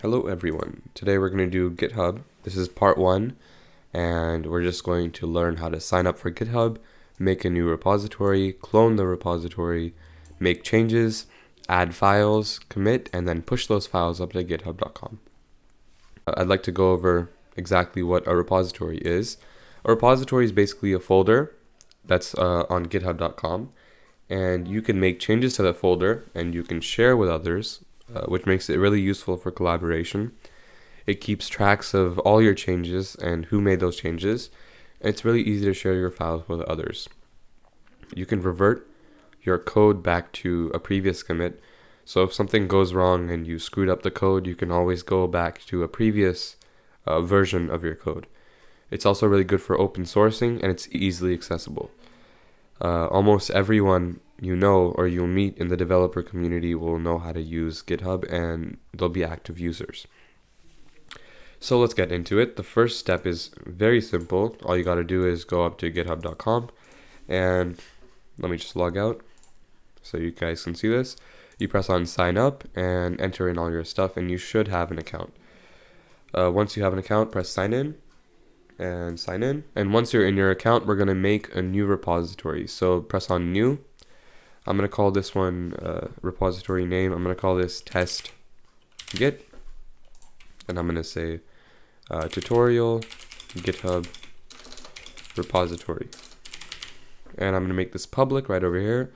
Hello everyone. Today we're going to do GitHub. This is part 1 and we're just going to learn how to sign up for GitHub, make a new repository, clone the repository, make changes, add files, commit, and then push those files up to github.com. I'd like to go over exactly what a repository is. A repository is basically a folder that's on github.com, and you can make changes to that folder and you can share with others, which makes it really useful for collaboration. It keeps tracks of all your changes and who made those changes. And it's really easy to share your files with others. You can revert your code back to a previous commit. So if something goes wrong and you screwed up the code, you can always go back to a previous version of your code. It's also really good for open sourcing, and it's easily accessible. Almost everyone you know or you'll meet in the developer community will know how to use GitHub, and they'll be active users. So let's get into it. The first step is very simple. All you got to do is go up to github.com, and let me just log out so you guys can see this. You press on sign up and enter in all your stuff, and you should have an account. Once you have an account, press sign in and sign in. And once you're in your account, we're going to make a new repository. So press on new. I'm going to call this one repository name. I'm going to call this test git. And I'm going to say tutorial GitHub repository. And I'm going to make this public right over here.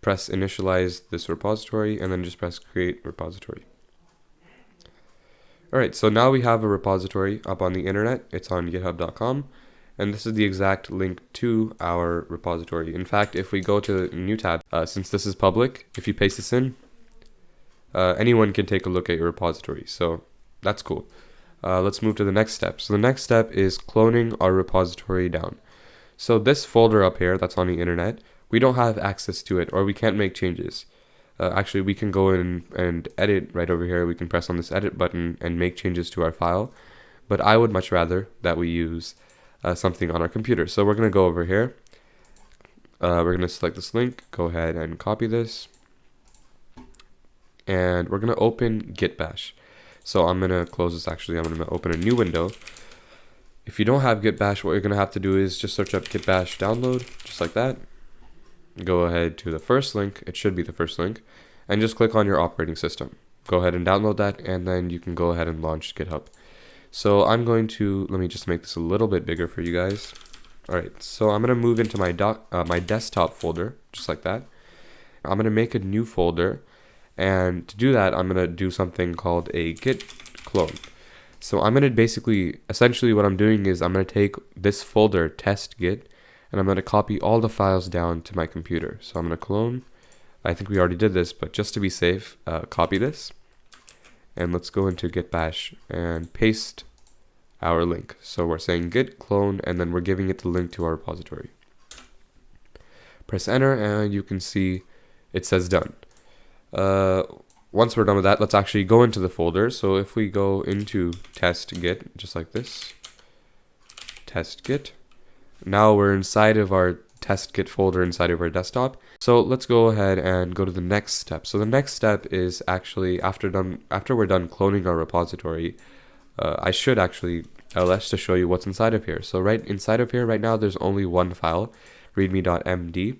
Press initialize this repository and then just press create repository. Alright, so now we have a repository up on the internet. It's on github.com, and this is the exact link to our repository. In fact, if we go to the new tab, since this is public, if you paste this in, anyone can take a look at your repository, so that's cool. Let's move to the next step. So the next step is cloning our repository down. So this folder up here that's on the internet, we don't have access to it, or we can't make changes. Actually, we can go in and edit right over here. We can press on this edit button and make changes to our file. But I would much rather that we use something on our computer. So we're going to go over here. We're going to select this link. Go ahead and copy this. And we're going to open Git Bash. So I'm going to close this actually. I'm going to open a new window. If you don't have Git Bash, what you're going to have to do is just search up Git Bash download, just like that. Go ahead to the first link, it should be the first link, and just click on your operating system. Go ahead and download that, and then you can go ahead and launch GitHub. So I'm going to, let me just make this a little bit bigger for you guys. Alright, so I'm going to move into my my desktop folder, just like that. I'm going to make a new folder, and to do that, I'm going to do something called a git clone. So I'm going to basically, essentially what I'm doing is I'm going to take this folder, test git, and I'm going to copy all the files down to my computer. So I'm going to clone. I think we already did this, but just to be safe, copy this. And let's go into Git Bash and paste our link. So we're saying git clone, and then we're giving it the link to our repository. Press enter, and you can see it says done. Once we're done with that, let's actually go into the folder. So if we go into test git, just like this, test git. Now we're inside of our test git folder inside of our desktop. So let's go ahead and go to the next step. So the next step is actually after we're done cloning our repository, I should actually ls to show you what's inside of here. So right inside of here right now there's only one file, readme.md.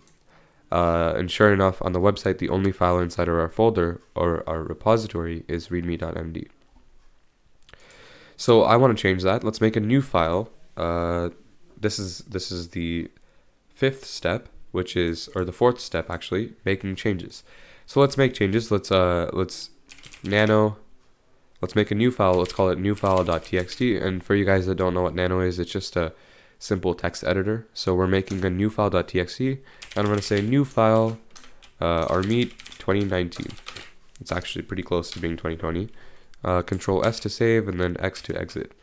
And sure enough, on the website the only file inside of our folder or our repository is readme.md. So I want to change that. Let's make a new file. This is the fifth step, which is, or the fourth step actually, making changes. So let's make changes. Let's make a new file. Let's call it newfile.txt. And for you guys that don't know what Nano is, it's just a simple text editor. So we're making a new file.txt, and I'm going to say new file Armeet 2019. It's actually pretty close to being 2020. Control S to save, and then X to exit.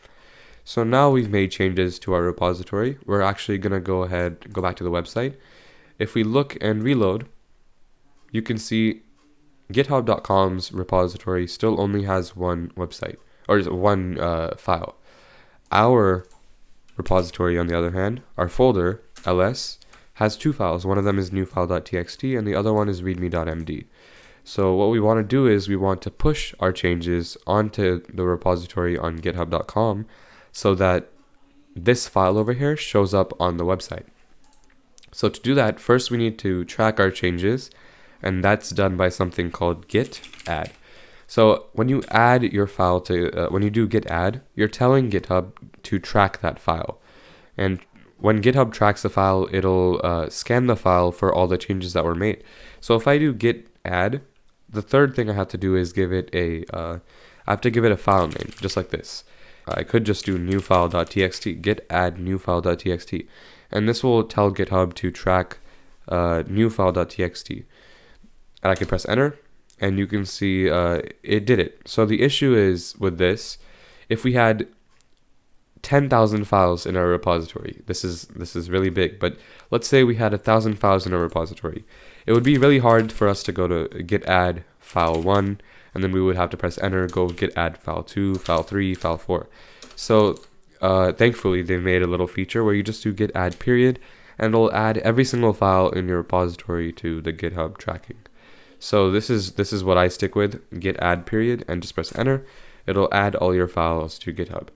So now we've made changes to our repository. We're actually going to go back to the website. If we look and reload, you can see github.com's repository still only has one website, or one file. Our repository, on the other hand, our folder, ls, has two files. One of them is newfile.txt and the other one is readme.md. So what we want to do is we want to push our changes onto the repository on github.com so that this file over here shows up on the website. So to do that, first we need to track our changes, and that's done by something called git add. So when you add your file to, when you do git add, you're telling GitHub to track that file. And when GitHub tracks the file, it'll scan the file for all the changes that were made. So if I do git add, the third thing I have to do is give it I have to give it a file name, just like this. I could just do new file.txt, git add new file.txt, and this will tell GitHub to track new file.txt. And I can press enter, and you can see it did it. So the issue is with this, if we had 10,000 files in our repository, this is really big, but let's say we had 1,000 files in our repository, it would be really hard for us to go to git add file 1, and then we would have to press enter, go git add file 2, file 3, file 4. So thankfully they made a little feature where you just do git add period, and it'll add every single file in your repository to the GitHub tracking. So this is what I stick with, git add period, and just press enter. It'll add all your files to GitHub.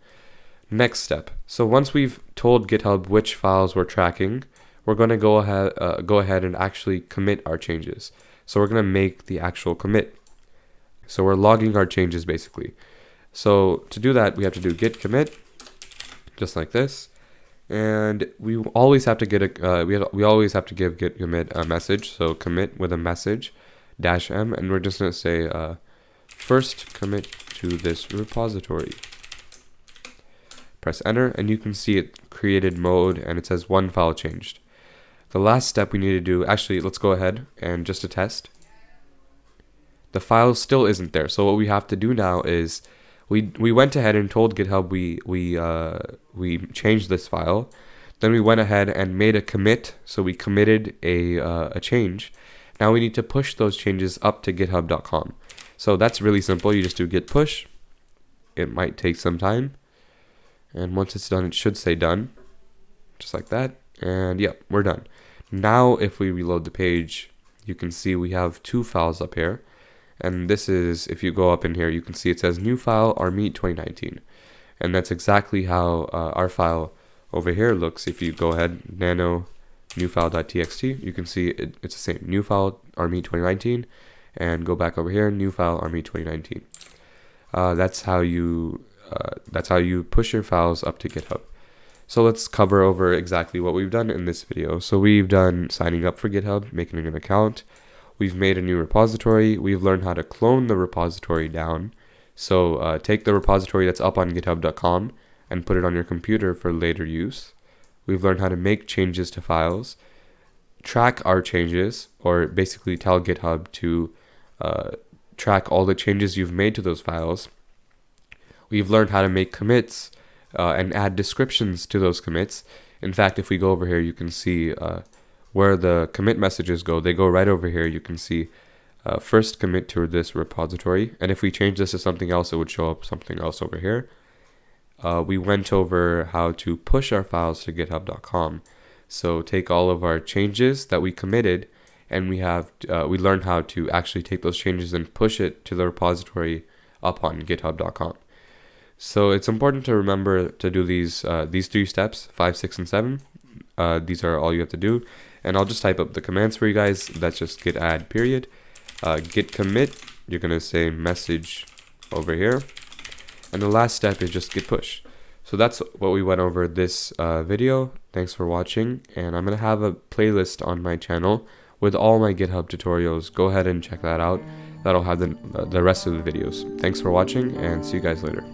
Next step. So once we've told GitHub which files we're tracking, we're going to go ahead and actually commit our changes. So we're going to make the actual commit. So we're logging our changes basically. So to do that, we have to do git commit, just like this. And we always have to get we always have to give git commit a message. So commit with a message -m, and we're just going to say first commit to this repository. Press enter, and you can see it created mode, and it says one file changed. The last step we need to do, actually, let's go ahead and just to test. The file still isn't there. So what we have to do now is we went ahead and told GitHub we changed this file. Then we went ahead and made a commit. So we committed a change. Now we need to push those changes up to github.com. So that's really simple. You just do git push. It might take some time. And once it's done, it should say done. Just like that. And yep, we're done. Now if we reload the page, you can see we have 2 files up here. And this is, if you go up in here, you can see it says new file Armeet 2019. And that's exactly how our file over here looks. If you go ahead, nano new file.txt, you can see it's the same, new file Armeet 2019, and go back over here, new file Armeet 2019. That's how you push your files up to GitHub. So let's cover over exactly what we've done in this video. So we've done signing up for GitHub, making an account. We've made a new repository. We've learned how to clone the repository down. So take the repository that's up on github.com and put it on your computer for later use. We've learned how to make changes to files, track our changes, or basically tell GitHub to track all the changes you've made to those files. We've learned how to make commits and add descriptions to those commits. In fact, if we go over here, you can see where the commit messages go. They go right over here. You can see first commit to this repository. And if we change this to something else, it would show up something else over here. We went over how to push our files to github.com. So take all of our changes that we committed, and we learned how to actually take those changes and push it to the repository up on github.com. So it's important to remember to do these 3 steps, 5, 6, and 7. These are all you have to do. And I'll just type up the commands for you guys. That's just git add period. Git commit, you're going to say message over here. And the last step is just git push. So that's what we went over this video. Thanks for watching. And I'm going to have a playlist on my channel with all my GitHub tutorials. Go ahead and check that out. That'll have the rest of the videos. Thanks for watching, and see you guys later.